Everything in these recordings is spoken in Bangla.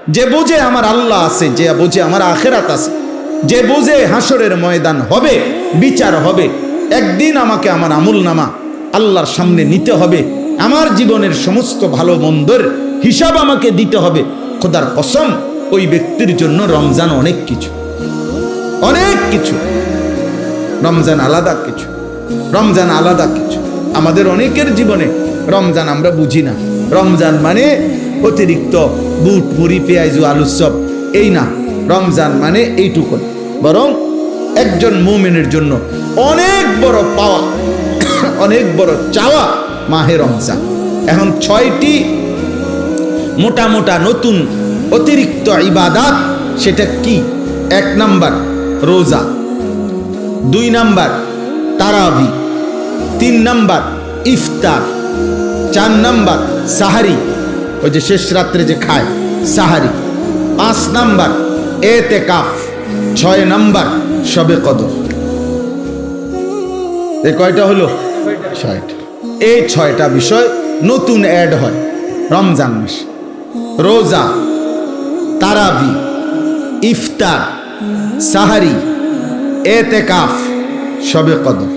যে বোঝে আমার আল্লাহ আছে, যে বোঝে আমার আখেরাত আছে, যে বোঝে হাসরের ময়দান হবে, বিচার হবে, একদিন আমাকে আমার আমলনামা আল্লাহর সামনে নিতে হবে, আমার জীবনের সমস্ত ভালো মন্দের হিসাব আমাকে দিতে হবে, খোদার কসম ওই ব্যক্তির জন্য রমজান অনেক কিছু, অনেক কিছু। রমজান আলাদা কিছু, রমজান আলাদা কিছু। আমাদের অনেকের জীবনে রমজান আমরা বুঝি না। রমজান মানে অতিরিক্ত বুট মুড়ি পেঁয়াজু আলুর চপ, এই না। রমজান মানে এইটুকু, বরং একজন মুমিনের জন্য অনেক বড় পাওয়া, অনেক বড় চাওয়া মাহে রমজান। এখন 6টি মোটা মোটা নতুন অতিরিক্ত ইবাদাত, সেটা কি? 1 নাম্বার রোজা, 2 নাম্বার তারাবি, 3 নাম্বার ইফতার, 4 নাম্বার সাহারি, ওই যে শেষ রাত্রে যে খায় সাহারি, 5 নাম্বার এতেকাফ, 6 নাম্বার শবে কদর। এ কয়টা হলো? 6টা। এই 6টা বিষয় নতুন অ্যাড হয় রমজান মাস। রোজা, তারাবি, ইফতার, সাহারি, এতেকাফ, শবে কদর।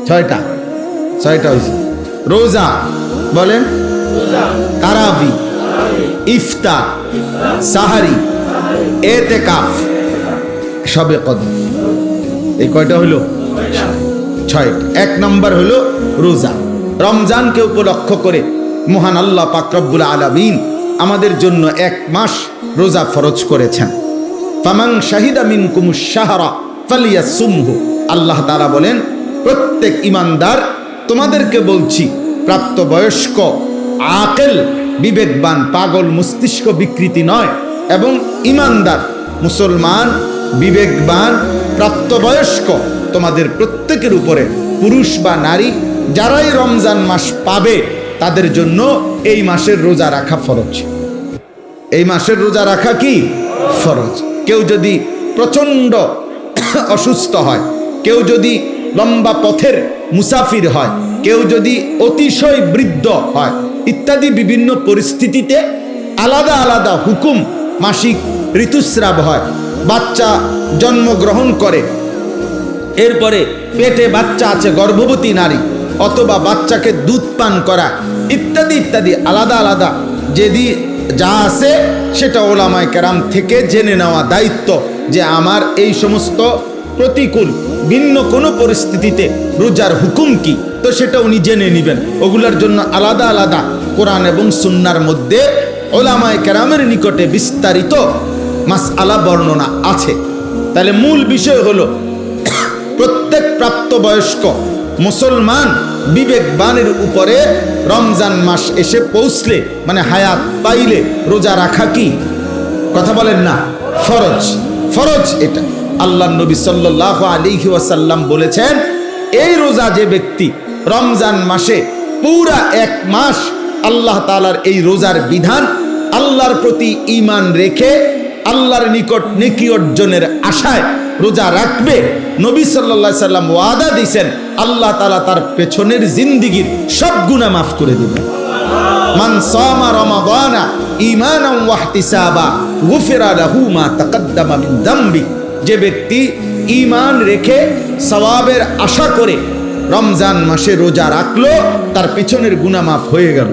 6টা হয়েছে। রোজা বলেন, তারাবি, ইফতার, সাহারি, এতেকাফ, শবে কদর। এই কয়টা হলো? 6। 1 নাম্বার হলো রোজা। রমজানকে উপলক্ষ করে মহান আল্লাহ পাক রব্বুল আলামিন আমাদের জন্য 1 মাস রোজা ফরজ করেছেন। ফামান শাহিদা মিনকুমুশ শাহরা ফালিয়াসুমহু। আল্লাহ তাআলা বলেন, প্রত্যেক ইমানদার, তোমাদেরকে বলছি, প্রাপ্তবয়স্ক, আকেল, বিবেকবান, পাগল মস্তিষ্ক বিকৃতি নয়, এবং ইমানদার মুসলমান, বিবেকবান, প্রাপ্তবয়স্ক তোমাদের প্রত্যেকের উপরে, পুরুষ বা নারী, যারাই রমজান মাস পাবে তাদের জন্য এই মাসের রোজা রাখা ফরজ। এই মাসের রোজা রাখা কি ফরজ। কেউ যদি প্রচণ্ড অসুস্থ হয়, কেউ যদি লম্বা পথের মুসাফির হয়, কেউ যদি অতিশয় বৃদ্ধ হয়, ইত্যাদি বিভিন্ন পরিস্থিতিতে আলাদা আলাদা হুকুম, মাসিক ঋতুস্রাব হয়, বাচ্চা জন্মগ্রহণ করে, এরপরে পেটে বাচ্চা আছে, গর্ভবতী নারী, অথবা বাচ্চাকে দুধ পান করা, ইত্যাদি ইত্যাদি আলাদা আলাদা যেদি যা আছে সেটা ওলামায়ে কেরাম থেকে জেনে নেওয়া দায়িত্ব, যে আমার এই সমস্ত প্রতিকূল ভিন্ন কোনো পরিস্থিতিতে রোজার হুকুম কি, তো সেটা উনি জেনে নেবেন। ওগুলোর জন্য আলাদা আলাদা কোরআন এবং সুন্নাহর মধ্যে ওলামায়ে কেরামের নিকটে বিস্তারিত মাসআলা বর্ণনা আছে। তাহলে মূল বিষয় হলো, প্রত্যেক প্রাপ্তবয়স্ক মুসলমান বিবেকবানের উপরে রমজান মাস এসে পৌঁছলে, মানে হায়াত পাইলে, রোজা রাখা কি, কথা বলেন না, ফরজ। ফরজ এটা। আল্লাহ নবী সাল্লাল্লাহু আলাইহি ওয়াসাল্লাম বলেছেন, এই রোজা যে ব্যক্তি রমজান মাসে পুরা 1 মাস আল্লাহ তাআলার এই রোজার বিধান, আল্লাহর প্রতি ঈমান রেখে আল্লাহর নিকট নেকি অর্জনের আশায় রোজা রাখবে, নবী সাল্লাল্লাহু আলাইহি সাল্লাম ওয়াদা দিয়েছেন, আল্লাহ তাআলা তার পেছনের জিন্দেগীর সব গুনাহ মাফ করে দিবেন। মান সামা রমাদানা ঈমানান ওয়া ইহতিসাবা গুফিরা লাহু মা তাকদ্দামা মিন যামবি। যে ব্যক্তি ঈমান রেখে সওয়াবের আশা করে রমজান মাসে রোজা রাখলো, তার পেছনের গুনাহ মাফ হয়ে গেল,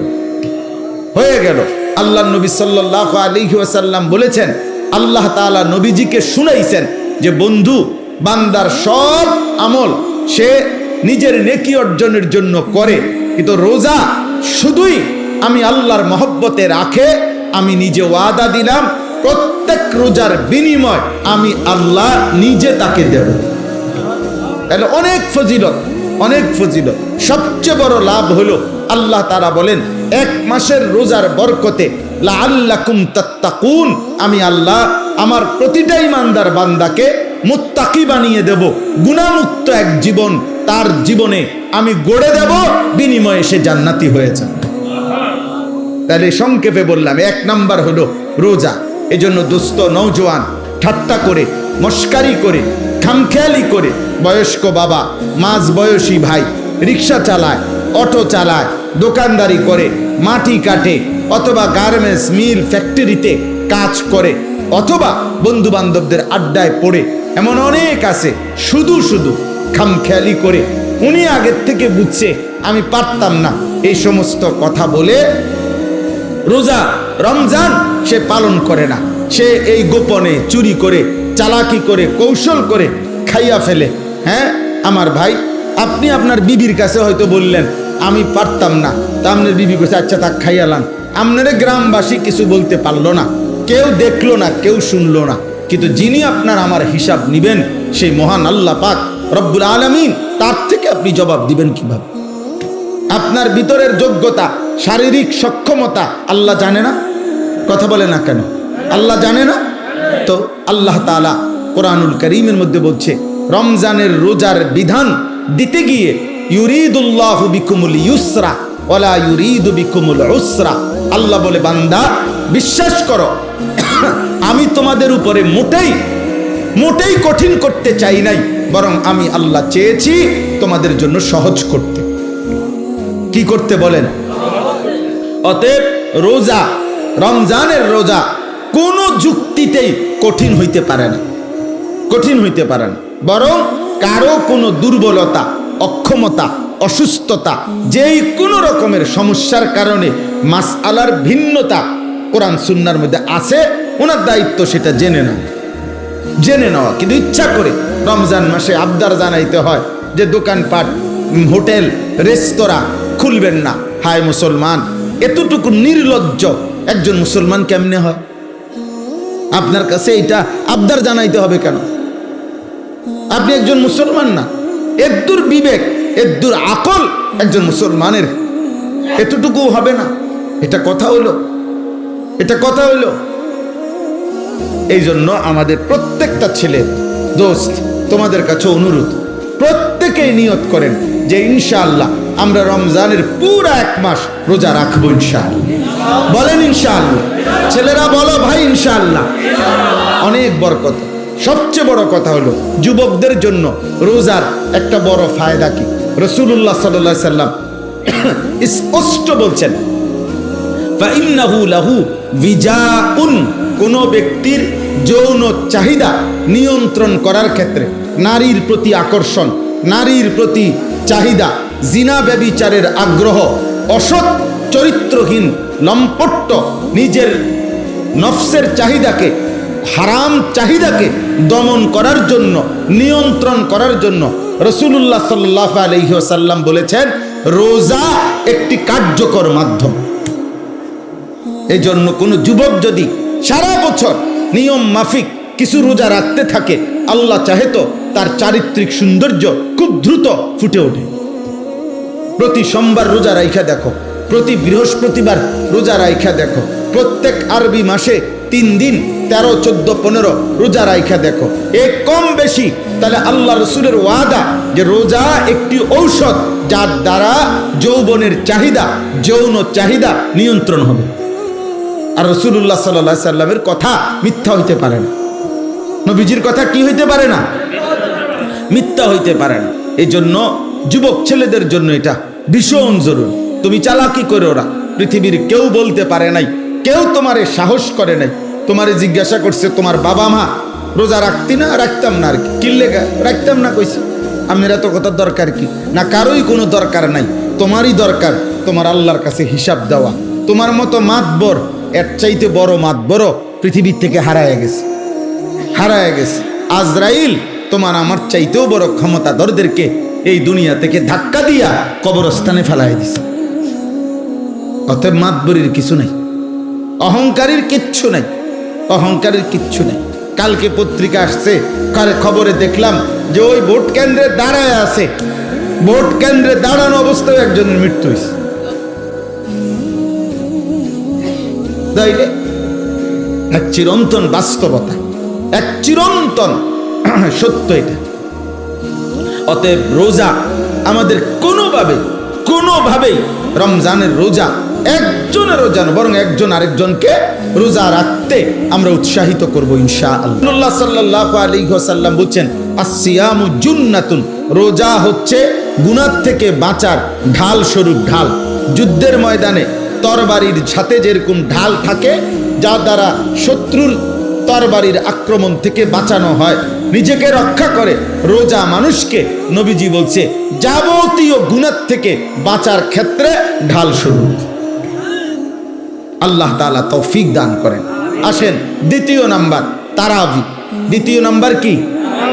হয়ে গেল। আল্লাহ নবী সাল্লাল্লাহু আলাইহি ওয়াসাল্লাম বলেছেন, আল্লাহ তাআলা নবীজিকে শুনাইছেন যে বন্ধু, বান্দার সব আমল সে নিজের নেকি অর্জনের জন্য করে, কিন্তু রোজা শুধুই আমি আল্লাহর মহব্বতে রাখে, আমি নিজে ওয়াদা দিলাম প্রত্যেক রোজার বিনিময় আমি আল্লাহ নিজে তাকে দেব। তাহলে অনেক ফজিলত, অনেক ফজিলত। সবচেয়ে বড় লাভ হলো, আল্লাহ তাআলা বলেন, 1 মাসের রোজার বরকতে লাআল্লাকুম তাত্তাকুন, আমি আল্লাহ আমার প্রতিটা ঈমানদার বান্দাকে মুত্তাকি বানিয়ে দেব, গুনাহমুক্ত এক জীবন তার জীবনে আমি গড়ে দেব, বিনিময়ে সে জান্নাতি হয়ে যাবে। তাহলে সংক্ষেপে বললাম, 1 নাম্বার হলো রোজা। এজন্য দোস্ত, নওজোয়ান, ঠাট্টা করে, মস্কারি করে, খামখেয়ালি করে, বয়স্ক বাবা, মাঝ বয়সী ভাই রিক্সা চালায়, অটো চালায়, দোকানদারি করে, মাটি কাটে, অথবা গার্মেন্টস মিল ফ্যাক্টরিতে কাজ করে, অথবা বন্ধু বান্ধবদের আড্ডায় পড়ে, এমন অনেক আছে শুধু শুধু খামখেয়ালি করে উনি আগের থেকে বুঝছে আমি পারতাম না, এই সমস্ত কথা বলে রোজা রমজান সে পালন করে না। সে এই গোপনে চুরি করে, চালাকি করে, কৌশল করে খাইয়া ফেলে। হ্যাঁ আমার ভাই, আপনি আপনার বিবির কাছে হয়তো বললেন আমি পারতাম না, তা আপনার বিবি কাছে আচ্ছা তা খাইয়ালাম, আপনারা গ্রামবাসী কিছু বলতে পারলো না, কেউ দেখলো না, কেউ শুনলো না, কিন্তু যিনি আপনার আমার হিসাব নিবেন সেই মহান আল্লাহ পাক রব্বুল আলামিন, তার থেকে আপনি জবাব দিবেন কিভাবে? আপনার ভিতরের যোগ্যতা, শারীরিক সক্ষমতা আল্লাহ জানে না? কথা বলে না কেন? আল্লাহ জানে না? তো আল্লাহ তাআলা কোরআনুল কারীমের মধ্যে বলছে রমজানের রোজার বিধান দিতে গিয়ে ইউরিদুল্লাহু বিকুমুল ইউসরা ওয়ালা ইউরিদু বিকুমুল উসরা। আল্লাহ বলে বান্দা বিশ্বাস করো, আমি তোমাদের উপরে মোটেই কঠিন করতে চাই নাই, বরং আমি আল্লাহ চেয়েছি তোমাদের জন্য সহজ করতে। কি করতে বলেন? অতএব রোজা, রমজানের রোজা কোনো যুক্তিতেই কঠিন হইতে পারে না, কঠিন হইতে পারে না, বরং কারো কোনো দুর্বলতা, অক্ষমতা, অসুস্থতা, যেই কোনো রকমের সমস্যার কারণে মাসআলার ভিন্নতা কোরআন সুন্নাহর মধ্যে আছে, ওনার দায়িত্ব সেটা জেনে নেওয়া। কিন্তু ইচ্ছা করে রমজান মাসে আবদার জানাইতে হয় যে দোকানপাট, হোটেল, রেস্তোরাঁ খুলবেন না। হায় মুসলমান, এতটুকু নির্লজ্জ একজন মুসলমান কেমনে হয়? আপনার কাছে এটা আবদার জানাইতে হবে কেন? আপনি একজন মুসলমান না? এদ্দুর বিবেক, এদ্দুর আকল একজন মুসলমানের এতটুকু হবে না? এটা কথা হইল? এটা কথা হইল? এই জন্য আমাদের প্রত্যেকটা ছেলে দোস্ত, তোমাদের কাছে অনুরোধ, প্রত্যেকেই নিয়ত করেন যে ইনশাআল্লাহ আমরা রমজানের পুরো 1 মাস রোজা রাখবো ইনশাআল্লাহ। বলেন ইনশাআল্লাহ। ছেলেরা বলো ভাই ইনশাআল্লাহ। অনেক বরকত। সবচেয়ে বড় কথা হলো যুবকদের জন্য রোজার একটা বড় ফায়দা কি? রাসূলুল্লাহ সাল্লাল্লাহু আলাইহি সাল্লাম স্পষ্ট বলছেন, ফাইন্নাহু লাহু বিজাউন, কোন ব্যক্তির যৌন চাহিদা নিয়ন্ত্রণ করার ক্ষেত্রে, নারীর প্রতি আকর্ষণ, নারীর প্রতি চাহিদা, জিনা ব্যভিচারের আগ্রহ, অসৎ চরিত্রহীন লম্পট্য, নিজের নফসের চাহিদাকে, হারাম চাহিদাকে দমন করার জন্য, নিয়ন্ত্রণ করার জন্য রাসূলুল্লাহ সাল্লাল্লাহু আলাইহি ওয়াসাল্লাম বলেছেন রোজা একটি কার্যকর মাধ্যম। এই জন্য কোনো যুবক যদি সারা বছর নিয়ম মাফিক কিছু রোজা রাখতে থাকে, আল্লাহ চাহে তো তার চারিত্রিক সৌন্দর্য খুব দ্রুত ফুটে ওঠে। প্রতি সোমবার রোজা রাইখা দেখো, প্রতি বৃহস্পতিবার রোজা রাইখা দেখো, প্রত্যেক আরবি মাসে 3 দিন 13, 14, 15 রোজা রাইখা দেখো, এক কম বেশি। তাহলে আল্লাহ রসুলের ওয়াদা যে রোজা একটি ঔষধ, যার দ্বারা যৌবনের চাহিদা, যৌন চাহিদা নিয়ন্ত্রণ হবে। আর রাসূলুল্লাহ সাল্লাল্লাহু আলাইহি সাল্লামের কথা মিথ্যা হইতে পারে না, নবীজির কথা কি হইতে পারে না? মিথ্যা হইতে পারে না। এই জন্য যুবক ছেলেদের জন্য এটা ভীষণ জরুরি। তুমি চালাকি করে, ওরা পৃথিবীর কেউ বলতে পারে নাই, কেউ তোমারে সাহস করে নাই, তোমারে জিজ্ঞাসা করছে তোমার বাবা মা রোজা রাখতি না? রাখতাম না। আর কি কিনলে রাখতাম না কইছে। আমার এত কথার দরকার কি? না, কারোই কোনো দরকার নাই, তোমারই দরকার তোমার আল্লাহর কাছে হিসাব দেওয়া। তোমার মতো মাতবর, এর চাইতে বড় মাতবর পৃথিবীর থেকে হারায় গেছে। আজরাইল তোমার আমার চাইতেও বড় ক্ষমতাধরদেরকে এই দুনিয়া থেকে ধাক্কা দিয়া কবরস্থানে ফেলায় দিছে। অতএব মাতবরির কিছু নাই, অহংকারীর কিচ্ছু নাই, অহংকারের কিচ্ছু নাই। কালকে পত্রিকা আসছে, খবরে দেখলাম যে ওই ভোট কেন্দ্রে দাঁড়ায় আছে, ভোট কেন্দ্রে দাঁড়ানো অবস্থায় একজনের মৃত্যু হয়েছে। তাইলে এক চিরন্তন বাস্তবতা, এক চিরন্তন সত্য এটা। অতএব রোজা আমাদের কোনোভাবেই রমজানের রোজা একজনের রোজা না, বরং একজন আরেকজনকে রোজা রাখতে আমরা উৎসাহিত করব ইনশাআল্লাহ। রাসূলুল্লাহ সাল্লাল্লাহু আলাইহি ওয়াসাল্লাম বলেন আসসিয়ামু জুন্নাতুন, রোজা হচ্ছে গুনাহ থেকে বাঁচার ঢাল স্বরূপ ঢাল। যুদ্ধের ময়দানে তরবারির ছাতে যেরকম ঢাল থাকে, যা দ্বারা শত্রুর তরবারির আক্রমণ থেকে বাঁচানো হয়, নিজেকে রক্ষা করে, রোজা মানুষকে নবীজি বলছে যাবতীয় গুনাহ থেকে বাঁচার ক্ষেত্রে ঢাল স্বরূপ। আল্লাহ তাআলা তৌফিক দান করেন। আসেন দ্বিতীয় নাম্বার, তারাবি। দ্বিতীয় নাম্বার কি?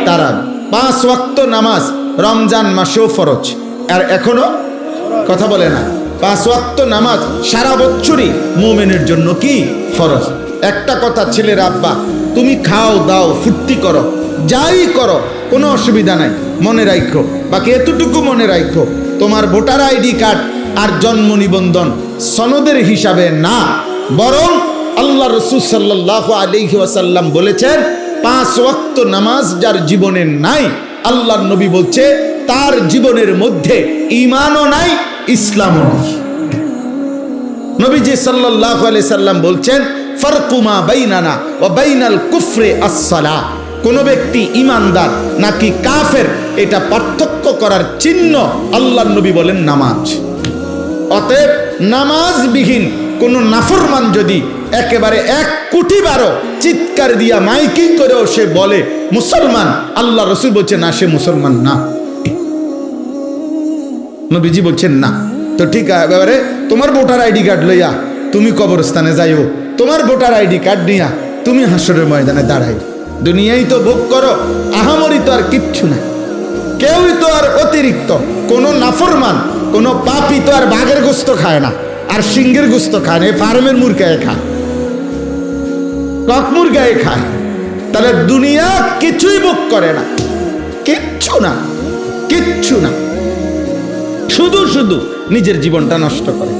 তারাবি। 5 ওয়াক্ত নামাজ রমজান মাসেও ফরজ, আর এখনো কথা বলে না। 5 ওয়াক্ত নামাজ সারা বছরই মুমিনের জন্য কি ফরজ। একটা কথা, ছেলের আব্বা, তুমি খাও দাও ফুর্তি করো, যাই করো, কোনো অসুবিধা নাই, মনে রাখো, বাকি এতটুকু মনে রাখো, তোমার ভোটার আইডি কার্ড আর জন্ম নিবন্ধন সনদের হিসাবে না, বরং আল্লাহ রাসূল সাল্লাল্লাহু আলাইহি ওয়াসাল্লাম বলেছেন 5 ওয়াক্ত নামাজ যার জীবনে নাই, আল্লাহর নবী বলছে তার জীবনের মধ্যে ঈমানও নাই, ইসলামও নাই। নবীজি সাল্লাল্লাহু আলাইহি সাল্লাম বলছেন ফারকু মা বাইনানা ওয়া বাইনাল কুফরি আস-সালাহ। কোন ব্যক্তি ঈমানদার নাকি কাফের এটা পার্থক্য করার চিহ্ন আল্লাহর নবী বলেন নামাজ। অতএব নামাজবিহীন কোন নাফরমান যদি একেবারে 1 কোটি বারো চিৎকার দিয়া মাইকিং করেও সে বলে মুসলমান, আল্লাহ রাসূল বলছেন না, সে মুসলমান না। নবীজি বলছেন না। তো ঠিক এবারে তোমার ভোটার আইডি কার্ড লইয়া তুমি কবরস্থানে যাইও, তোমার ভোটার আইডি কার্ড নিয়া তুমি হাসরের ময়দানে দাঁড়াই, দুনিয়ায় তো ভোগ করো, আহামরি তো আর কিচ্ছু না, কেউই তো আর অতিরিক্ত, কোন নাফরমান কোন পাপী তো আর বাঘের গোস্ত খায় না, আর সিংহের গোস্ত খায় না, ফার্মের মুরগায় খায়, কক মুরগায় খায়। তাহলে দুনিয়া কিছুই ভোগ করে না, কিচ্ছু না, কিচ্ছু না, শুধু শুধু নিজের জীবনটা নষ্ট করে।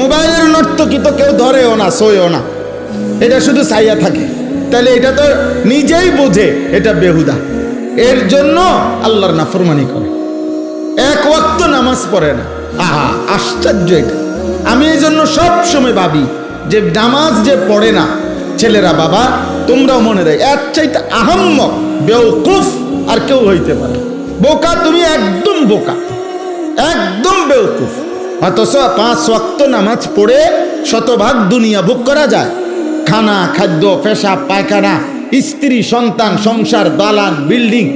মোবাইলের নর্তকী তো কেউ ধরেও না, সইও না, এটা শুধু চাইয়া থাকে, তাহলে এটা তো নিজেই বোঝে এটা বেহুদা, এর জন্য আল্লাহর নাফরমানি করে, 1 ওয়াক্ত নামাজ পড়ে না। আহা, আশ্চর্য এটা। আমি এই জন্য সব সময় ভাবি যে নামাজ যে পড়ে না ছেলেরা, বাবা তোমরাও মনে রাখ, এর চাইতে আহাম্মক বেওকুফ আর কেউ হইতে পারে। বোকা তুমি, একদম বোকা, একদম বেওকুফ। অথচ 5 ওয়াক্ত নামাজ পড়ে শতভাগ দুনিয়া ভোগ করা যায়। খানা, খাদ্য, পেশাব, পায়খানা, স্ত্রী, সন্তান, সংসার, দালান, বিল্ডিং,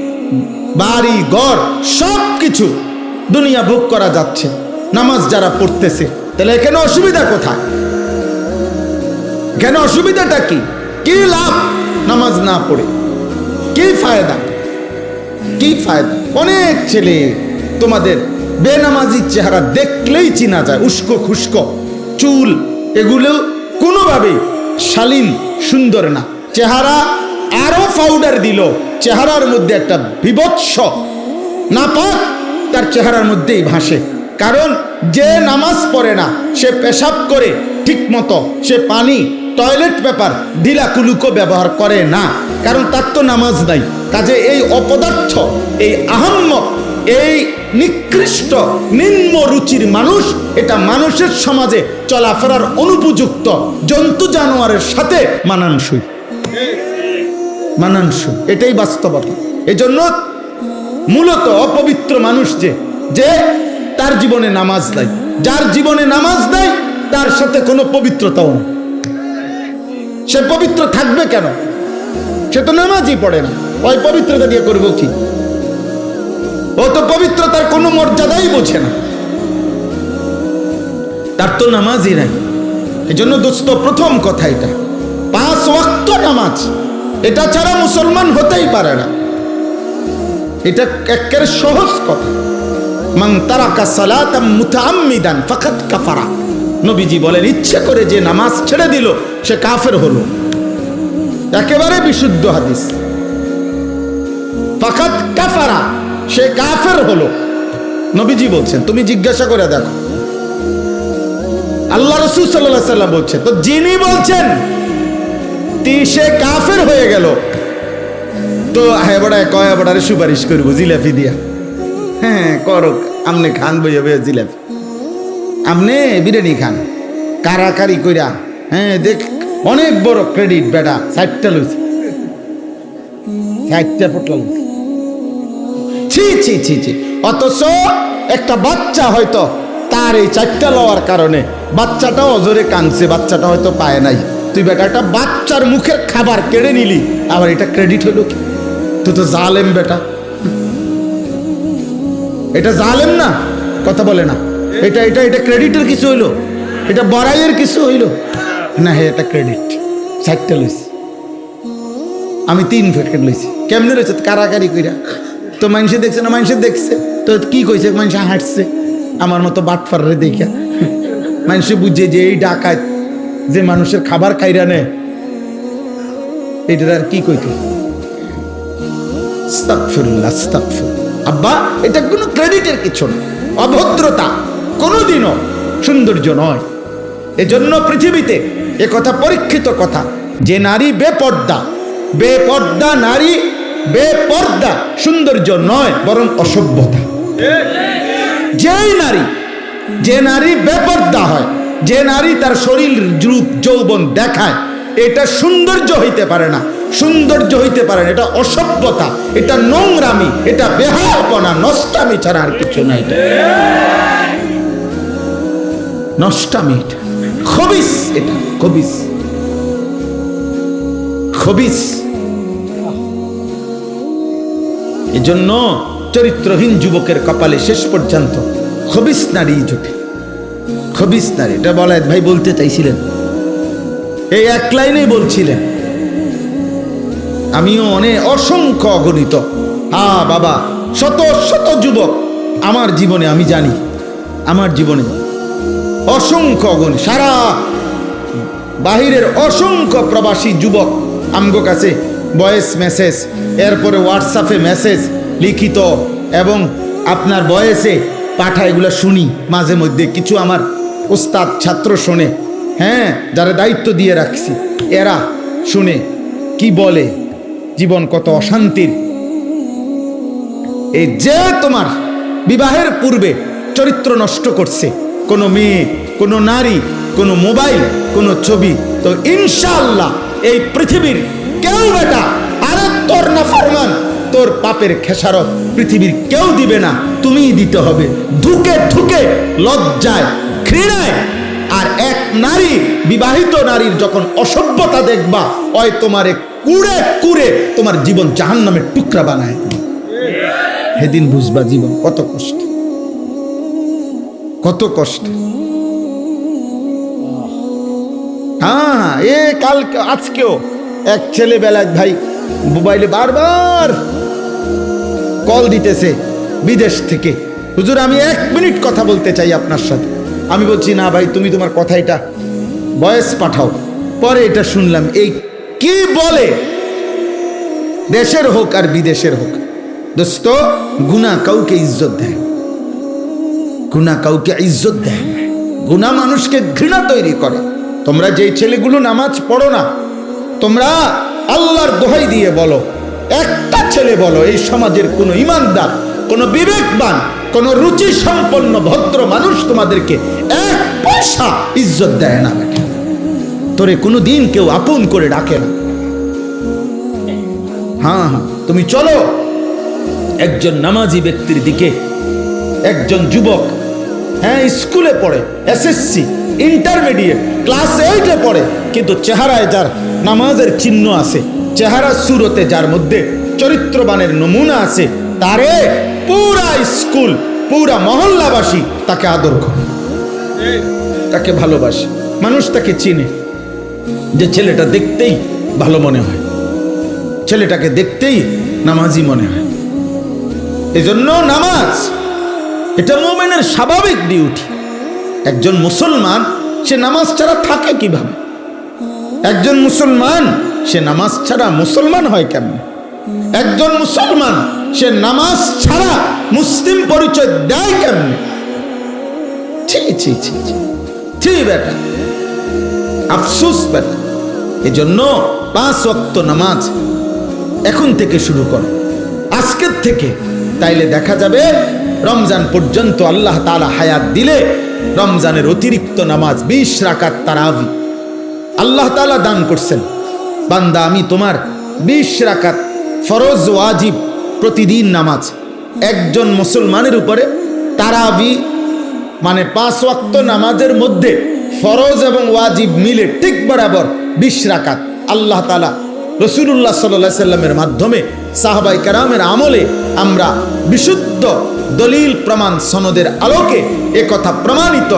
বাড়ি ঘর, সব কিছু দুনিয়া ভোগ করা যাচ্ছে নামাজ যারা পড়তেছে। তাহলে এখানে অসুবিধা কোথায়? কেন অসুবিধাটা কি? কি লাভ নামাজ না পড়ে? কি ফায়দা? কি ফায়দা? অনেক ছেলে তোমাদের বেনামাজির চেহারা দেখলেই চিনা যায়, উস্কো খুস্কো চুল, এগুলো কোনোভাবেই শালীন সুন্দর না। চেহারা আরো পাউডার দিল, চেহারার মধ্যে একটা বিভৎস নাপাক তার চেহারার মধ্যেই ভাসে। কারণ যে নামাজ পড়ে না সে পেশাব করে ঠিক মতো, সে পানি, টয়লেট পেপার ঢিলা কুলুকো ব্যবহার করে না, কারণ তার তো নামাজ নাই। কাজে এই অপদার্থ, এই আহাম্মক, এই নিকৃষ্ট নিম্ন রুচির মানুষ, এটা মানুষের সমাজে চলাফেরার অনুপযুক্ত, জন্তু জানোয়ারের সাথে মানানসই, মানানসই, এটাই বাস্তবতা। এজন্য মূলত অপবিত্র মানুষ যে তার জীবনে নামাজ নাই, যার জীবনে নামাজ নাই তার সাথে কোনো পবিত্রতাও নেই। সে পবিত্র থাকবে কেন? সে তো নামাজই পড়ে না, ওই পবিত্রতা দিয়ে করবো কি? ও তো পবিত্রতার কোনো মর্যাদাই বোঝে না, তার তো নামাজই নাই। এই জন্য দোস্ত, প্রথম কথা এটা, 5 ওয়াক্ত নামাজ, এটা ছাড়া মুসলমান হতেই পারে না। এটা একেবারে সহজ কথা। মান তারাকা সালাতাম মুতাআম্মিদান ফাকাদ কাফারা। নবীজি বলেন, ইচ্ছে করে যে নামাজ ছেড়ে দিল সে কাফের হলো। একেবারে বিশুদ্ধ হাদিস, ফাকাদ কাফারা, সে কাফের হলো। নবীজি বলছেন, তুমি জিজ্ঞাসা করে দেখো, আল্লাহ রাসূল সাল্লাল্লাহু আলাইহি ওয়াসাল্লাম বলছে, তো যিনি বলছেন সে কাফের হয়ে গেল, তো হেবড়ায় কয় বড়ারে সুপারিশ করবো জিলাপি দিয়া। হ্যাঁ করো, আমনে খান বইয়া বইয়া জিলাপি, আমনে বিরিয়ানি খান কারাকারি কইরা। হ্যাঁ দেখ, অনেক বড় ক্রেডিট বেটা, 60টা লইছে, 60টা ফটলা লইছে। ছি ছি ছি ছি। অথচ একটা বাচ্চা হয়তো তার আর এই 4টা লওয়ার কারণে বাচ্চাটাও অজরে কাঁদছে, বাচ্চাটা হয়তো পায় নাই। তুই বেটা একটা বাচ্চার মুখের খাবার কেড়ে নিলি, আবার এটা ক্রেডিট হইল কি? তুই তো জালেম বেটা, এটা জালেম না? কথা বলে না। এটা এটা এটা ক্রেডিটের কিছু হইলো? এটা বড়াইয়ের কিছু হইলো না? হে এটা ক্রেডিট। 4টা লইছি আমি, 3 প্যাকেট লইছি। কেমনে রয়েছে? কারাকারি কইরা। তো মানুষে দেখছে না? মানুষে দেখছে তো কি কইছে? মানুষে হাঁটছে আমার মতো বাটফারে দেখা। মানুষে বুঝে যে এই ডাকাত যে মানুষের খাবার খাইরা নেয়, এটার আর কি কইতে? আস্তাগফিরুল্লাহ, আস্তাগফিরুল্লাহ। আব্বা, এটা কোনো ক্রেডিটের কিছু না, অভদ্রতা কোনোদিনও সৌন্দর্য নয়। এজন্য পৃথিবীতে এ কথা পরীক্ষিত কথা, যে নারী বেপর্দা, বেপর্দা নারী, বেপর্দা সৌন্দর্য নয়, বরং অসভ্যতা। যে নারী বেপর্দা হয়, যে নারী তার শরীর রূপ যৌবন দেখায়, এটা সৌন্দর্য হইতে পারে না, সৌন্দর্য হইতে পারে না, এটা অসভ্যতা, এটা নোংরামি, এটা বেহায়াপনা, নষ্টামি ছাড়া আর কিছু নাই। নষ্টামি, এটা খবিস, এটা খবিস, খবিস। এজন্য চরিত্রহীন যুবকের কপালে শেষ পর্যন্ত খবিস নারী জোটে, খবিস নারী। এটা বলায়েত ভাই বলতে চাইছিলেন, এই এক লাইনেই বলছিলেন। আমিও অসংখ্য অগণিত, বাবা, শত শত যুবক আমার জীবনে, আমি জানি আমার জীবনে অসংখ্য অগণিত, সারা বাহিরের অসংখ্য প্রবাসী যুবক আমগো কাছে ভয়েস মেসেজ, এরপরে হোয়াটসঅ্যাপে মেসেজ লিখিত এবং আপনার ভয়েসে পাঠা, এগুলো শুনি মাঝে মধ্যে। কিছু আমার ওস্তাদ ছাত্র শোনে, হ্যাঁ, যারা দায়িত্ব দিয়ে রাখছি, এরা শুনে কি বলে, জীবন কত অশান্তির। এই যে তোমার বিবাহের পূর্বে চরিত্র নষ্ট করছে কোনো মেয়ে, কোনো নারী, কোনো মোবাইল, কোনো ছবি, তো ইনশাআল্লাহ এই পৃথিবীর কেউ বেটা, আরে তোর নাফরমান, তোর পাপের খেসারত পৃথিবীর কেউ দিবে না, তুমিই দিতে হবে, ধুকে ধুকে, লজ্জায়, ঘৃণায়। আর এক নারী, বিবাহিত নারীর যখন অসভ্যতা দেখবা, ওই তোমারে কুড়ে কুড়ে তোমার জীবন জাহান্নামের টুকরা বানায়, সেদিন বুঝবা জীবন কত কষ্ট, কত কষ্ট। হ্যাঁ, কালকে আজকেও এক ছেলে বেলায় ভাই মোবাইলে বারবার কল দিতেছে বিদেশ থেকে, হুজুর আমি 1 মিনিট কথা বলতে চাই আপনার সাথে। আমি বলছি না ভাই, তুমি তোমার কথাটা ভয়েস পাঠাও। পরে এটা শুনলাম, এই কি বলে, দেশের হোক আর বিদেশের হোক, দোস্ত, গুনাহ কাউকে ইজ্জত দেয়, গুনাহ কাউকে ইজ্জত দেয়, গুনাহ মানুষকে ঘৃণা তৈরি করে। তোমরা যেই ছেলেগুলো নামাজ পড়ো না, তোমরা আল্লাহর দোহাই দিয়ে বলো, একটা ছেলে বলো এই সমাজের কোনো ইমানদার, কোনো বিবেকবান, কোনো রুচি সম্পন্ন ভদ্র মানুষ তোমাদেরকে 1 পয়সা ইজ্জত দেয় না বেটা, তোরে কোনো দিন কেউ আপন করে ডাকে না। হ্যাঁ হ্যাঁ, তুমি চলো একজন নামাজি ব্যক্তির দিকে, একজন যুবক, হ্যাঁ, স্কুলে পড়ে, এসএসসি, ইন্টারমিডিয়েট, ক্লাস 8-এ পড়ে, কিন্তু চেহারায় যার নামাজের চিহ্ন আছে, চেহারা সুরতে যার মধ্যে চরিত্রবানের নমুনা আছে, তারে পুরা স্কুল, পুরা মহল্লাবাসী তাকে আদর করে, তাকে ভালোবাসে, মানুষ তাকে চিনে, যে ছেলেটা দেখতেই ভালো মনে হয়, ছেলেটাকে দেখতেই নামাজি মনে হয়। এজন্য নামাজ এটা মুমিনের স্বাভাবিক ডিউটি। একজন মুসলমান সে নামাজ ছাড়া থাকে কিভাবে? একজন মুসলমান সে নামাজ ছাড়া মুসলমান হয় কেমন? একজন মুসলমান সে নামাজ ছাড়া মুসলিম পরিচয় দেয় কেমন? ছি ছি ছি ছি বেটা, আফসোস বেটা। এজন্য 5 ওয়াক্ত নামাজ এখন থেকে শুরু করো, আজকের থেকে। তাইলে দেখা যাবে রমজান পর্যন্ত আল্লাহ তাআলা হায়াত দিলে রমজানের অতিরিক্ত নামাজ 20 রাকাত তারাবি আল্লাহ তাআলা দান করছেন। বান্দা, আমি তোমার 20 রাকাত ফরজ ওয়াজিব প্রতিদিন নামাজ একজন মুসলমানের উপরে তারাবি মানে 5 ওয়াক্ত নামাজের মধ্যে ফরজ এবং ওয়াজিব মিলে ঠিক বরাবর 20 রাকাত আল্লাহ তাআলা রাসূলুল্লাহ সাল্লাল্লাহু আলাইহি সাল্লামের মাধ্যমে সাহাবায়ে কেরামের আমলে আমরা বিশুদ্ধ দলিল প্রমাণ সনদের আলোকে একথা প্রমাণিত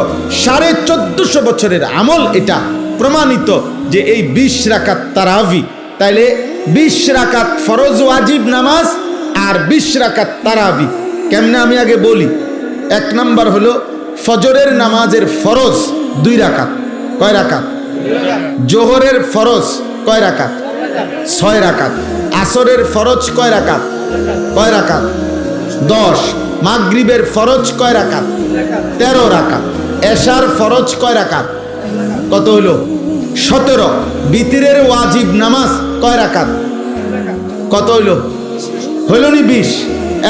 1450 বছরের আমল এটা প্রমাণিত যে এই 20 রাকাত তারাবি তাইলে 20 রাকাত ফরজ ওয়াজিব নামাজ আর 20 রাকাত তারাবি কেমনে আমি আগে বলি। 1 নাম্বার হলো ফজরের নামাজের ফরজ 2 রাকাত কয় রাকাত জোহরের ফরজ কয় রাকাত 6 রাকাত আসরের ফরজ কয় রাকাত 10 মাগরিবের ফরজ কয় রাকাত 13 রাকাত এশার ফরজ কয় রাকাত কত হলো 17 বিতিরের ওয়াজিব নামাজ কয় রাকাত কত হইল নি 20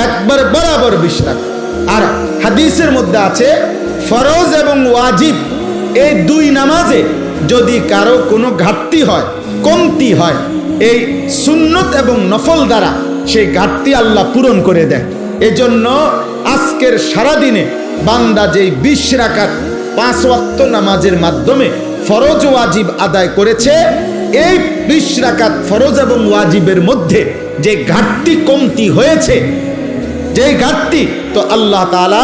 একবার বরাবর 20 রাকাত। আর হাদিসের মধ্যে আছে ফরজ এবং ওয়াজিব এই 2 নামাজে যদি কারো কোনো ঘাটতি হয় কমতি হয় এই সুন্নত এবং নফল দ্বারা সেই ঘাটতি আল্লাহ পূরণ করে দেয়। এজন্য আজকের সারাদিনে বান্দা যেই 20 রাকাত 5 ওয়াক্ত নামাজের মাধ্যমে ফরজ ওয়াজিব আদায় করেছে এই 20 রাকাত ফরজ এবং ওয়াজিবের মধ্যে যে ঘাটতি কমতি হয়েছে যে ঘাটতি তো আল্লাহ তাআলা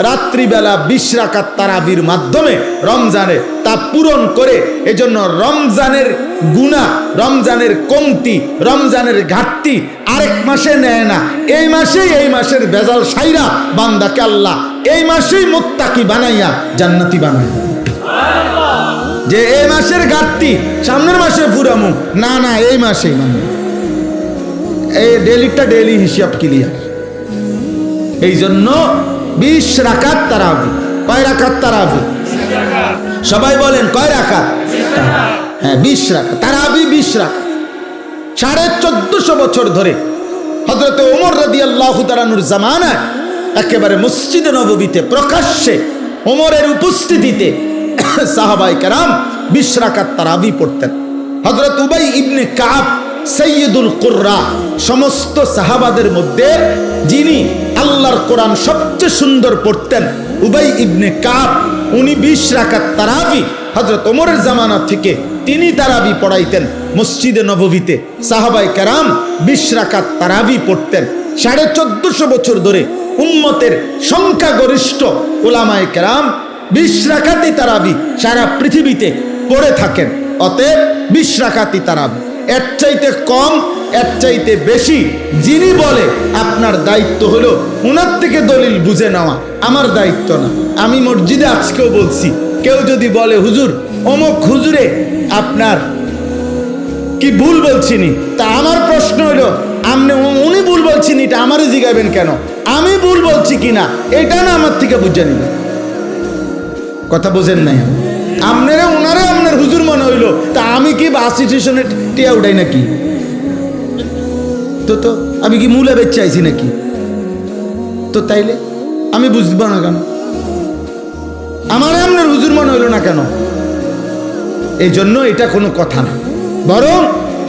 রাত্রিবেলা 20 রাকাত তারাবির মাধ্যমে রমজানে তা পূরণ করে এজন্য রমজানের গুনাহ রমজানের কমতি রমজানের ঘাটতি আরেক মাসে নেয় না এই মাসের বেজাল সাইরা বান্দাকে আল্লাহ এই মাসেই মুত্তাকি বানাইয়া জান্নাতি বানায়। যে এই মাসের ঘাটতি সামনের মাসে পুরামু না না এই মাসেই মানে এই ডেলি হিসাব ক্লিয়ার। এই জন্য 20 রাকাত তারাবি কয় রাকাত তারাবি সবাই বলেন কয় রাকাত হ্যাঁ 20 রাকাত তারাবি 20 রাকাত 1450 বছর ধরে হযরত ওমর রাদিয়াল্লাহু তাআলার জামানায় একেবারে মসজিদে নববীতে প্রকাশ্যে ওমরের উপস্থিতিতে সাহাবায়ে কেরাম 20 রাকাত তারাবি পড়তেন। হযরত উবাই ইবনে কাব সৈয়দুল কুররা সমস্ত সাহাবাদের মধ্যে যিনি আল্লাহর কোরআন সবচেয়ে সুন্দর পড়তেন উবাই ইবনে কাব উনি 20 রাকাত তারাবি হযরত ওমরের জামানা থেকে তিনি তারাবি পড়াইতেন মসজিদে নববীতে। সাহাবায়ে কেরাম 20 রাকাত তারাবি পড়তেন। 1450 বছর ধরে উম্মতের সংখ্যাগরিষ্ঠ উলামায়ে কেরাম 20 রাকাতই তারাবি সারা পৃথিবীতে পড়ে থাকেন। অতএব 20 রাকাতই তারাবি। এর চাইতে কম এর চাইতে বেশি যিনি বলে আপনার দায়িত্ব হলো উনার থেকে দলিল বুঝে নেওয়া, আমার দায়িত্ব না। আমি মসজিদে আজকেও বলছি কেউ যদি বলে হুজুর অমুক হুজুরে আপনার কি ভুল বলছিনি, তা আমার প্রশ্ন হলো আপনি উনি ভুল বলছিনি এটা আমারই জিগাবেন কেন? আমি ভুল বলছি কিনা এটা না আমার থেকে বুঝে নিবেন। কথা বোঝেন নাই? আপনারা ওনারে আপনার হুজুর মনে হইলো তা আমি কি বাস স্টেশনে টিয়া উঠাই নাকি? তো আমি কি মূলে বেচে আইছি নাকি? তো তাইলে আমি বুঝবো না কেন? আমারে আপনার হুজুর মনে হইলো না কেন? এই জন্য এটা কোনো কথা না, বরং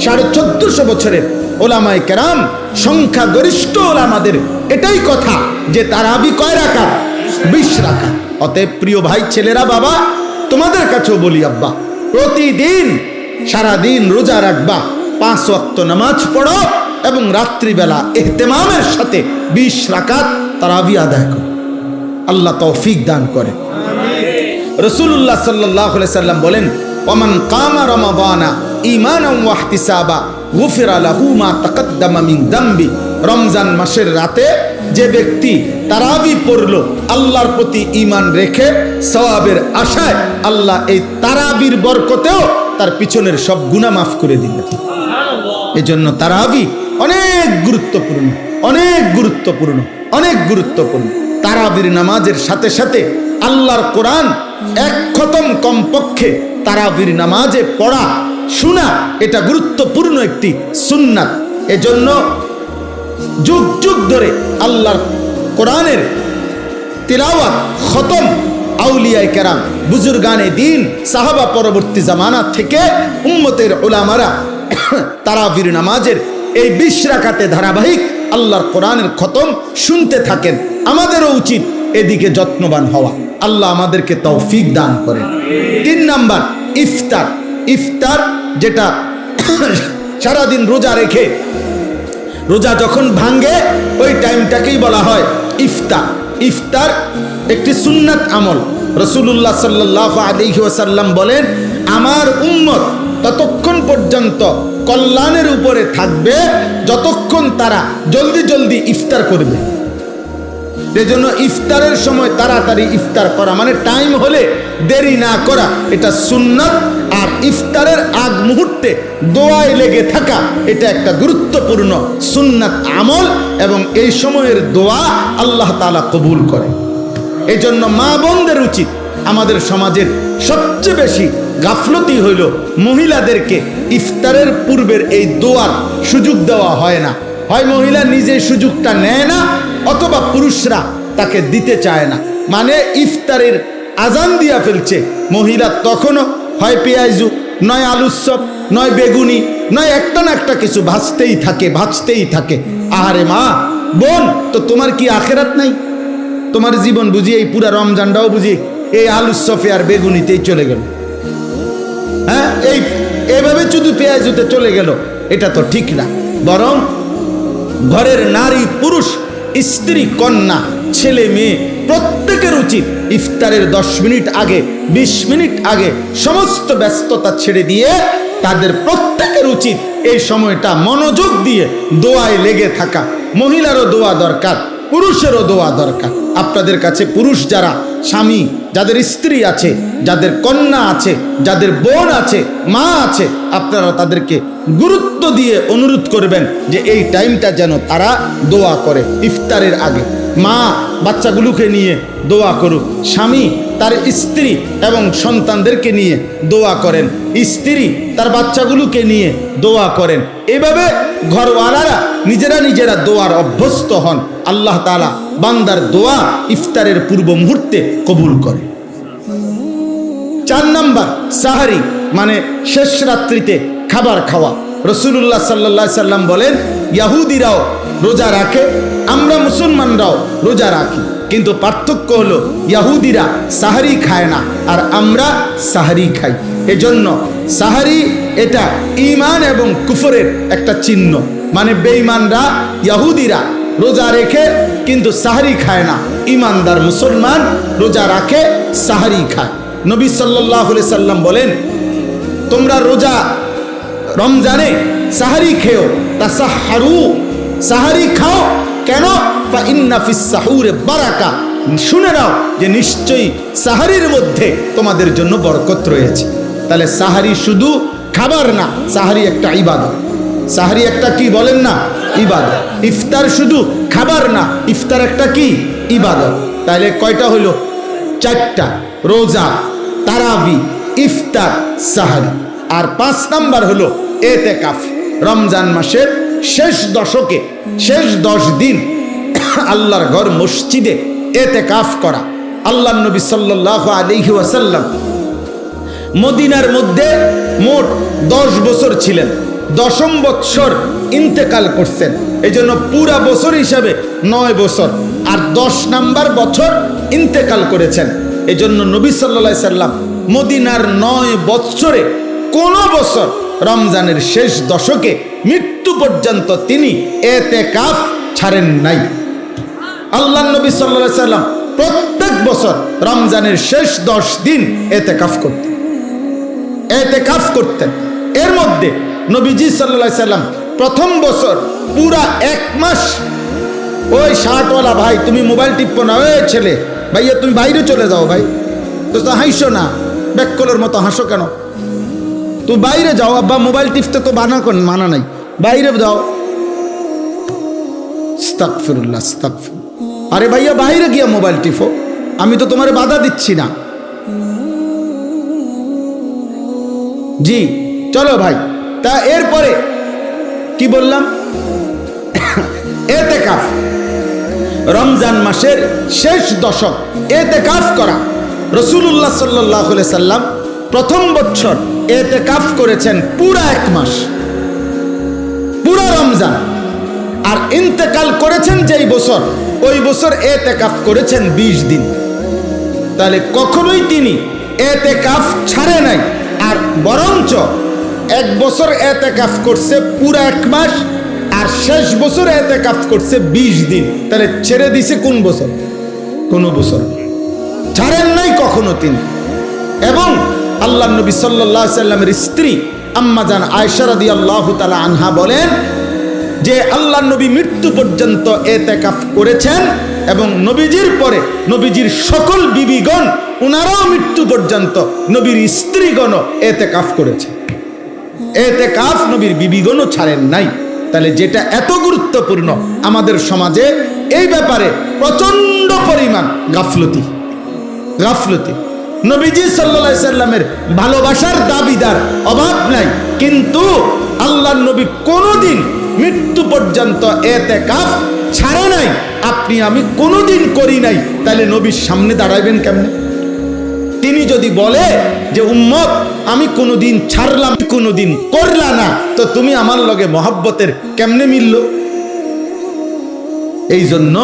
1450 বছরের ওলামায়ে কেরাম সংখ্যাগরিষ্ঠ ওলামাদের এটাই কথা যে তারাবি কয় রাকাত 20 রাকাত। অতএব প্রিয় ভাই ছেলেরা বাবা তোমাদের কাছেও বলি আব্বা প্রতিদিন সারাদিন রোজা রাখবা 5 ওয়াক্ত নামাজ পড়ো এবং রাত্রিবেলা ইহতিমামের সাথে 20 রাকাত তারাবি আদায় করো। আল্লাহ তৌফিক দান করে। রাসূলুল্লাহ সাল্লাল্লাহু আলাইহি সাল্লাম বলেন ওমান কামা রমাদানা ঈমানান ওয়া ইহতিসাবা গুফিরা লাহু মা তাকদ্দামা মিন যামবি। রমজান মাসের রাতে যে ব্যক্তি তারাবি পড়লো আল্লাহর প্রতি ঈমান রেখে সওয়াবের আশায় আল্লাহ এই তারাবির বরকতেও তার পিছনের সব গুনাহ মাফ করে দিবেন। এজন্য তারাবি অনেক গুরুত্বপূর্ণ, অনেক গুরুত্বপূর্ণ, অনেক গুরুত্বপূর্ণ। তারাবির নামাজের সাথে সাথে আল্লাহর কোরআন 1 খতম কমপক্ষে তারাবির নামাজে পড়া শোনা এটা গুরুত্বপূর্ণ একটি সুন্নাত। এজন্য যুগ যুগ ধরে আল্লাহর কোরআনের তিলাওয়াত খতম আউলিয়ায়ে কেরাম বুজুর্গানে দ্বীন সাহাবা পরবর্তী জামানা থেকে উম্মতের উলামারা তারাবির নামাজের এই 20 রাকাতে ধারাবাহিক আল্লাহর কোরআনের খতম শুনতে থাকেন। আমাদেরও উচিত এদিকে যত্নবান হওয়া। আল্লাহ আমাদেরকে তৌফিক দান করেন। 3 নাম্বার ইফতার। ইফতার যেটা সারাদিন রোজা রেখে রোজা যখন ভাঙ্গে ওই টাইমটাকেই বলা হয় ইফতার। ইফতার একটি সুন্নাত আমল। রাসূলুল্লাহ সাল্লাল্লাহু আলাইহি ওয়াসাল্লাম বলেন, আমার উম্মত ততক্ষণ পর্যন্ত কল্যাণের উপরে থাকবে যতক্ষণ তারা জলদি জলদি ইফতার করবে। এজন্য ইফতারের সময় তাড়াতাড়ি ইফতার করা, মানে টাইম হলে দেরি না করা, এটা সুন্নাত। আর ইফতারের আগ মুহূর্তে দোয়ায় লেগে থাকা, এটা একটা গুরুত্বপূর্ণ সুন্নাত আমল, এবং এই সময়ের দোয়া আল্লাহ তাআলা কবুল করে। এই জন্য মা বোনদের উচিত, আমাদের সমাজের সবচেয়ে বেশি গাফলতি হইল মহিলাদেরকে ইফতারের পূর্বের এই দোয়ার সুযোগ দেওয়া হয় না। হয় মহিলা নিজে সুযোগটা নেয় না, অথবা পুরুষরা তাকে দিতে চায় না। মানে ইফতারের আজান দিয়া ফেলছে, মহিলা তখনও হয় পেঁয়াজু, নয় আলুর চপ, নয় বেগুনি, নয় একটা না একটা কিছু ভাজতেই থাকে। আহারে মা বোন, তো তোমার কি আখেরাত নাই? তোমার জীবন বুঝি এই পুরা রমজানটাও বুঝি এই আলুর চপে আর বেগুনিতেই চলে গেল? হ্যাঁ, এইভাবে শুধু পেঁয়াজুতে চলে গেল, এটা তো ঠিক না। বরং ঘরের নারী পুরুষ, স্ত্রী কন্যা, ছেলে মেয়ে প্রত্যেকের উচিত ইফতারের 10 মিনিট আগে, 20 মিনিট আগে সমস্ত ব্যস্ততা ছেড়ে দিয়ে তাদের প্রত্যেকের উচিত এই সময়টা মনোযোগ দিয়ে দোয়ায় লেগে থাকা। মহিলারও দোয়া দরকার, পুরুষেরও দোয়া দরকার। আপনাদের কাছে পুরুষ যারা স্বামী, যাদের স্ত্রী আছে, যাদের কন্যা আছে, যাদের বোন আছে, মা আছে, আপনারা তাদেরকে গুরুত্ব দিয়ে অনুরোধ করবেন যে এই টাইমটা যেন তারা দোয়া করে ইফতারের আগে। মা বাচ্চাগুলোকে নিয়ে দোয়া করুক, স্বামী তার স্ত্রী এবং সন্তানদেরকে নিয়ে দোয়া করেন, স্ত্রী তার বাচ্চাগুলোকে নিয়ে দোয়া করেন। এইভাবে ঘরওয়ালারা নিজেরা দোয়ার অভ্যস্ত হন। আল্লাহ তাআলা বান্দার দোয়া ইফতারের পূর্ব মুহূর্তে কবুল করে। 4 নাম্বার সাহারি, মানে শেষ রাত্রিতে খাবার খাওয়া। রাসূলুল্লাহ সাল্লাল্লাহু আলাইহি সাল্লাম বলেন, ইহুদিরাও রোজা রাখে, আমরা মুসলমানরাও রোজা রাখি, কিন্তু পার্থক্য হলো ইহুদিরা সাহারি খায় না আর আমরা সাহারি খাই। এজন্য সাহারি এটা ঈমান এবং কুফরের একটা চিহ্ন। মানে বেঈমানরা, ইহুদিরা রোজা রেখে কিন্তু সাহারি খায় না, ঈমানদার মুসলমান রোজা রাখে, সাহারি খায়। নবী সাল্লাল্লাহু আলাইহি সাল্লাম বলেন, তোমরা রোজা রমজানে সাহারি খেও, তাসাহহারু, সাহারি খাও। কেন? ফা ইন্না ফিস সাহুরে বারাকা, শুনে নাও যে নিশ্চয়ই সাহারির মধ্যে তোমাদের জন্য বরকত রয়েছে। তাহলে সাহারি শুধু খাবার না, সাহারি একটা ইবাদত। সাহারি একটা কি বলেন না? ইবাদত। ইফতার শুধু খাবার না, ইফতার একটা কি? ইবাদত। তাহলে কয়টা হলো? 4টা, রোজা, তারাবি, ইফতার, সাহারি। আর 5 নাম্বার হলো এতেকাফ। রমজান মাসের শেষ দশকে, শেষ 10 দিন আল্লাহর ঘর মসজিদে এতেকাফ করা। আল্লাহর নবী সাল্লাল্লাহু আলাইহি ওয়াসাল্লাম মদিনার মধ্যে মোট 10 বছর ছিলেন, 10ম বছর ইন্তেকাল করছেন। এই জন্য পুরা বছর হিসাবে 9 বছর, আর 10 নাম্বার বছর ইন্তেকাল করেছেন। এই জন্য নবী সাল্লাল্লাহু আলাইহি সাল্লাম মদিনার 9 বছরে কোন বছর রমজানের শেষ দশকে মৃত্যু পর্যন্ত তিনি এতেকাফ ছাড়েন নাই। আল্লাহর নবী সাল্লাল্লাহু আলাইহি সাল্লাম প্রত্যেক বছর রমজানের শেষ 10 দিন এতেকাফ করতেন। এর মধ্যে নবীজি সাল্লাল্লাহু আলাইহি সাল্লাম প্রথম বছর পুরা 1 মাস, ওই শার্টওয়ালা ভাই তুমি মোবাইল টিপো না, ওই ছেলে ভাইয়া তুমি বাইরে চলে যাও, ভাই তো হাসো না, ব্যাককলের মতো হাসো কেন? তো বাইরে যাও, আব্বা মোবাইল টিপতে তো মানা নাই, বাইরে যাও। আস্তাগফিরুল্লাহ, আস্তাগফিরুল্লাহ। আরে ভাইয়া বাইরে গিয়া মোবাইল টিপো, আমি তো তোমার বাধা দিচ্ছি না। জি চলো ভাই। তা এরপরে কি বললাম? এতেকাফ, রমজান মাসের শেষ দশক এতেকাফ করা। রাসূলুল্লাহ সাল্লাল্লাহু আলাইহি সাল্লাম প্রথম বছর এতেকাফ করেছেন পুরা 1 মাস, পুরা রমজান। আর ইন্তেকাল করেছেন যেই বছর ওই বছর এতেকাফ করেছেন 20 দিন, তাহলে কখনোই তিনি এতেকাফ ছাড়ে নাই। আর বরঞ্চ 1 বছর এতেকাফ করছে পুরা 1 মাস, আর শেষ বছর এতেকাফ করছে 20 দিন। তাহলে ছেড়ে দিছে কোন বছর? কোন বছর ছাড়েন নাই কখনো তিনি। এবং আল্লাহ নবী সাল্লাল্লাহু আলাইহি সাল্লামের স্ত্রী আম্মা জান আয়েশা রাদিয়াল্লাহু তাআলা আনহা বলেন যে আল্লাহ নবী মৃত্যু পর্যন্ত এতেকাফ করেছেন, এবং নবীজির পরে নবীজির সকল বিবিগণ ওনারাও মৃত্যু পর্যন্ত নবীর স্ত্রীগণ এতেকাফ করেছে। এতেকাফ নবীর বিবিগণও ছাড়েন নাই। তাহলে যেটা এত গুরুত্বপূর্ণ, আমাদের সমাজে এই ব্যাপারে প্রচন্ড পরিমাণ গাফলতি। নবীজি সাল্লাল্লাহু আলাইহি সাল্লামের ভালোবাসার দাবিদার অভাব নাই, কিন্তু আল্লাহর নবী কোনোদিন মৃত্যু পর্যন্ত এতেকাফ ছাড়ে নাই। আপনি আমি কোনোদিন করি নাই, তাহলে নবীর সামনে দাঁড়াইবেন কেমনে? তিনি যদি বলে যে উম্মত আমি কোনোদিন ছাড়লাম, কোনোদিন করলা না, তো তুমি আমার লগে মহব্বতের কেমনে মিলল? এই জন্য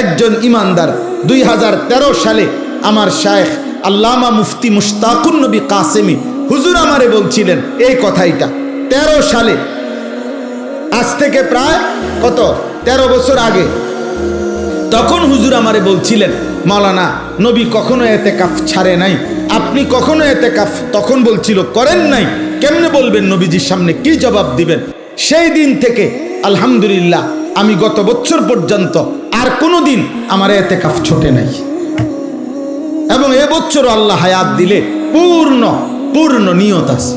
একজন ইমানদার 2013 সালে আমার শায়েখ আল্লামা মুফতি মুশতাকুন নবী কাসেমি হুজুর আমারে বলছিলেন এই কথাইটা। 13 সালে, আজ থেকে প্রায় কত 13 বছর আগে, তখন হুজুর আমারে বলছিলেন মাওলানা নবী কখনো এতেকাফ ছাড়ে নাই, আপনি কখনো এতেকাফ তখন বলছিল করেন নাই, কেমনে বলবেন? নবীজির সামনে কি জবাব দিবেন? সেই দিন থেকে আলহামদুলিল্লাহ আমি গত বছর পর্যন্ত আর কোনোদিন আমার এতেকাফ ছোটে নাই, এবং এবছরও আল্লাহ হায়াত দিলে পূর্ণ নিয়ত আছে।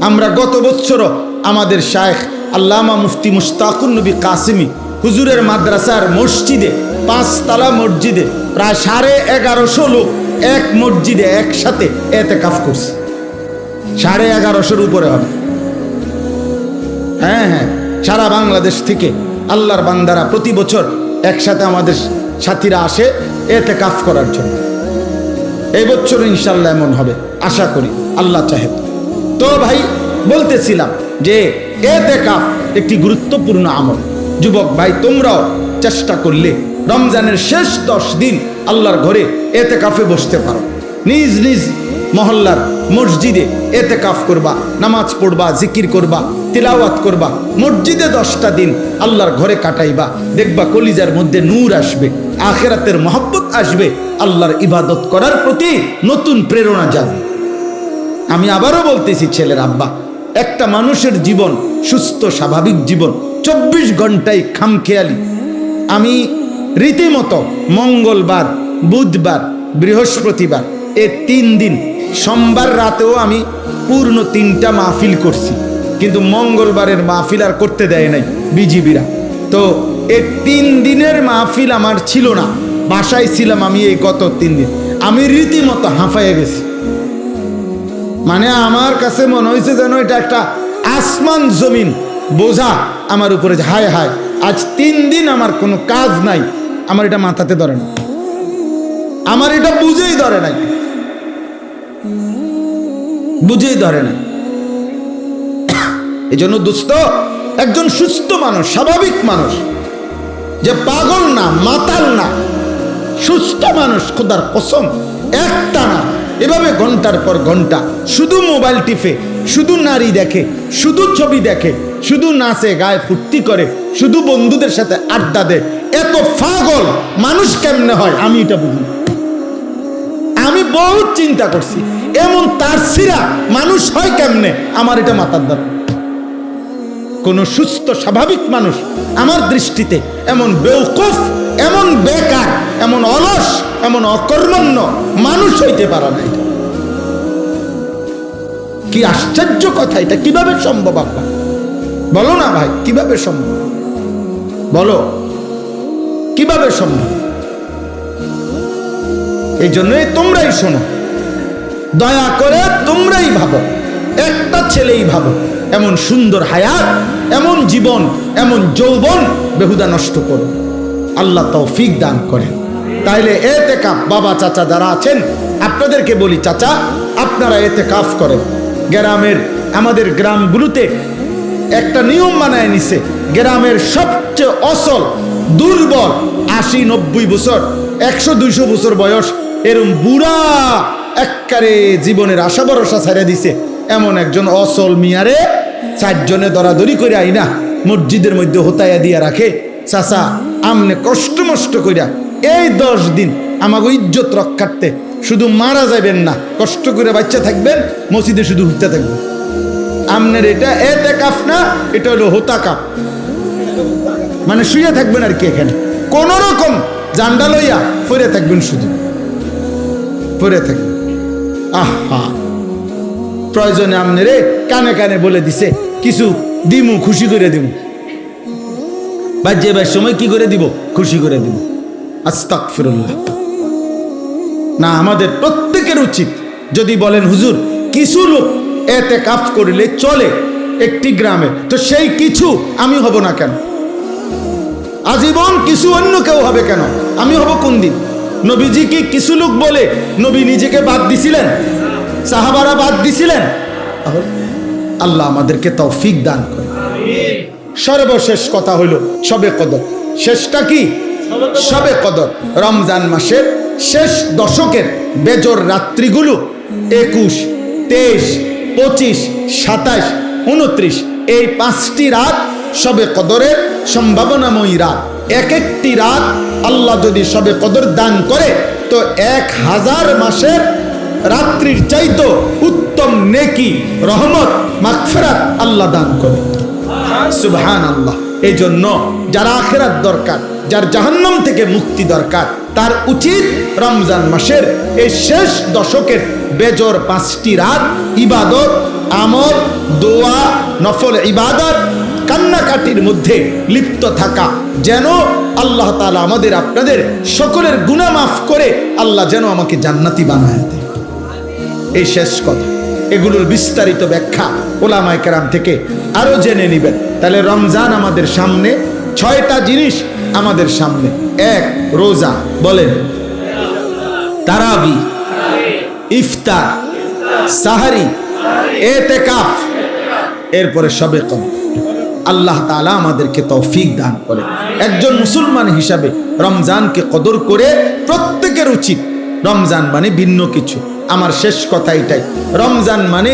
আমরা গত বছরও আমাদের শায়েখ আল্লামা মুফতি মুশতাকুন নবী কাসেমি হুজুরের মাদ্রাসার মসজিদে, 5 তলা মসজিদে প্রায় 1150 লোক এক মসজিদে একসাথে এতেকাফ করছে। 1150-এর উপরে হবে। হ্যাঁ, সারা বাংলাদেশ থেকে আল্লাহর বান্দারা প্রতি বছর একসাথে আমাদের সাথীরা আসে এতেকাফ করার জন্য। এই বছর ইনশাল্লাহ এমন হবে, আশা করি, আল্লাহ চাহে। তো ভাই বলতেছিলাম যে এতেকাফ একটি গুরুত্বপূর্ণ আমল। যুবক ভাই তোমরাও চেষ্টা করলে রমজানের শেষ 10 দিন আল্লাহর ঘরে এতেকাফে বসতে পারো। নিজ নিজ মহল্লার মসজিদে এতেকাফ করবা, নামাজ পড়বা, জিকির করবা, তিলাওয়াত করবা, মসজিদে 10টা দিন আল্লাহর ঘরে কাটাইবা। দেখবা কলিজার মধ্যে নূর আসবে, আখিরাতের মহব্বত আসবে, আল্লাহর ইবাদত করার প্রতি নতুন প্রেরণা যাবে। আমি আবারও বলতেছি ছেলের আব্বা, একটা মানুষের জীবন সুস্থ স্বাভাবিক জীবন 24 ঘন্টায় খামখেয়ালি। আমি রীতিমতো মঙ্গলবার, বুধবার, বৃহস্পতিবার এই 3 দিন, সোমবার রাতেও আমি পূর্ণ 3টা মাহফিল করছি, কিন্তু মঙ্গলবারের মাহফিল আর করতে দেয় নাই বিজিবিরা। তো এই 3 দিনের মাহফিল আমার ছিল না, বাসায় ছিলাম আমি। এই গত 3 দিন আমি রীতিমতো হাঁফাইয়ে গেছি। মানে আমার কাছে মনে হয়েছে যেন এটা একটা আসমান জমিন বোঝা আমার উপরে, হায় হায় আজ 3 দিন আমার কোনো কাজ নাই। আমার এটা মাথাতে ধরে না, আমার এটা বুঝেই ধরে নাই, বুঝেই ধরে না। এই জন্য দোস্ত, একজন সুস্থ মানুষ, স্বাভাবিক মানুষ, যে পাগল না, মাতাল না, সুস্থ মানুষ, খোদার কসম, একটা না এভাবে ঘন্টার পর ঘন্টা শুধু মোবাইল টিপে, শুধু নারী দেখে, শুধু ছবি দেখে, শুধু নাচে, গায়ে ফুর্তি করে, শুধু বন্ধুদের সাথে আড্ডা দেয়, এত পাগল মানুষ কেমনে হয় আমি এটা বুঝি। আমি বহুত চিন্তা করছি, এমন তার সিরা মানুষ হয় কেমনে, আমার এটা মাথার দ্বারা। কোন সুস্থ স্বাভাবিক মানুষ আমার দৃষ্টিতে এমন বেওকুফ, এমন বেকার, এমন অলস, এমন অকর্মণ্য মানুষ হইতে পারে না। কি আশ্চর্য কথা! এটা কিভাবে সম্ভব? আপনার বলো না ভাই, কিভাবে সম্ভব? বলো কিভাবে সম্ভব? এই জন্যই তোমরাই শোনো, দয়া করে তোমরাই ভাবো, একটা ছেলেই ভাবো, এমন সুন্দর হায়াত, এমন জীবন, এমন যৌবন বেহুদা নষ্ট করো। আল্লাহ তৌফিক দান করেন। তাইলে এতেকাফ, বাবা চাচা যারা আছেন আপনাদেরকে বলি, চাচা আপনারা এতেকাফ করেন। গ্রামের, আমাদের গ্রামগুলোতে একটা নিয়ম বানায় নিছে, গ্রামের সবচেয়ে অসল, দুর্বল, 80-90 বছর, 100-200 বছর বয়স, এরম বুড়া একবারে জীবনের আশা ভরসা ছেড়ে দিছে এমন একজন অসল মিয়ারে 4 জনে দরাদরি করে আইনা মসজিদের মধ্যে হোতাইয়া দিয়া রাখে, চাচা আমনে কষ্ট মষ্ট কইরা এই 10 দিন আমাকে ইজ্জত রক্ষার্থে শুধু মারা যাবেন না, কষ্ট করে বাচ্চা থাকবেন, মসজিদে শুধু উঠতে থাকবেন। আমনের এটা এতেকাফ না, এটা হলো হোতাকাফ, মানে শুয়ে থাকবেন আর কি, এখানে কোন রকম জান্ডা লইয়া পড়ে থাকবেন, শুধু পড়ে থাকবেন। আহা, প্রয়োজনে আমনেরে কানে কানে বলে দিছে কিছু দিমু, খুশি করে দিমু, বা যে সময় কি করে দিব, খুশি করে দিব। আস্তাগফিরুল্লাহ। না, আমাদের প্রত্যেকের উচিত, যদি বলেন হুজুর কিছু লোক এতেকাফ করলে চলে একটি গ্রামে, তো সেই কিছু আমি হব না কেন? আজীবন কিছু অন্য কেউ হবে কেন? আমি হব কোন দিন? নবীজি কি কিছু লোক বলে নবী নিজেকে বাদ দিছিলেন? সাহাবারা বাদ দিছিলেন? আল্লাহ আমাদেরকে তৌফিক দান করে। সর্বশেষ কথা হইল শবে কদর। শেষটা কি? শবে কদর। রমজান মাসের শেষ দশকের বেজর রাত্রিগুলো 21, 23, 25, 27, 29 এই 5টি রাত শবে কদরের সম্ভাবনাময়ী রাত। এক একটি রাত আল্লাহ যদি শবে কদর দান করে তো 1000 মাসের রাত্রির চাইতো উত্তম নেকি, রহমত, মাগফিরাত আল্লাহ দান করে। সুবহানাল্লাহ। এই জন্য যার আখিরাত দরকার, যার জাহান্নাম থেকে মুক্তি দরকার, তার উচিত রমজান মাসের এই শেষ দশকের বেজর 5টি রাত ইবাদত, আমল, দোয়া, নফল ইবাদত, কান্নাকাটির মধ্যে লিপ্ত থাকা, যেন আল্লাহ তাআলা আমাদের আপনাদের সকলের গুনাহ মাফ করে আল্লাহ যেন আমাকে জান্নাতি বানায় দেয়। এই শেষ কথা, এগুলোর বিস্তারিত ব্যাখ্যা ওলামায়ে কেরাম থেকে আরো জেনে নিবেন। তাহলে রমজান আমাদের সামনে 6টা জিনিস আমাদের সামনে। 1 রোজা, বলেন, তারাবি, ইফতার, সাহারি, এতেকাফ, এরপরে শবে কদর। আল্লাহ তাআলা আমাদেরকে তৌফিক দান করে। একজন মুসলমান হিসাবে রমজানকে কদর করে প্রত্যেকের উচিত। রমজান মানে ভিন্ন কিছু। আমার শেষ কথা এটাই, রমজান মানে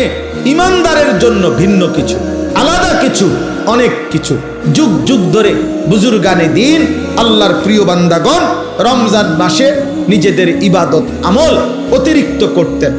ইমানদারের জন্য ভিন্ন কিছু, আলাদা কিছু, অনেক কিছু। যুগ যুগ ধরে বুজুর্গানে দ্বীন, আল্লাহর প্রিয় বান্দাগণ রমজান মাসে নিজেদের ইবাদত আমল অতিরিক্ত করতেন।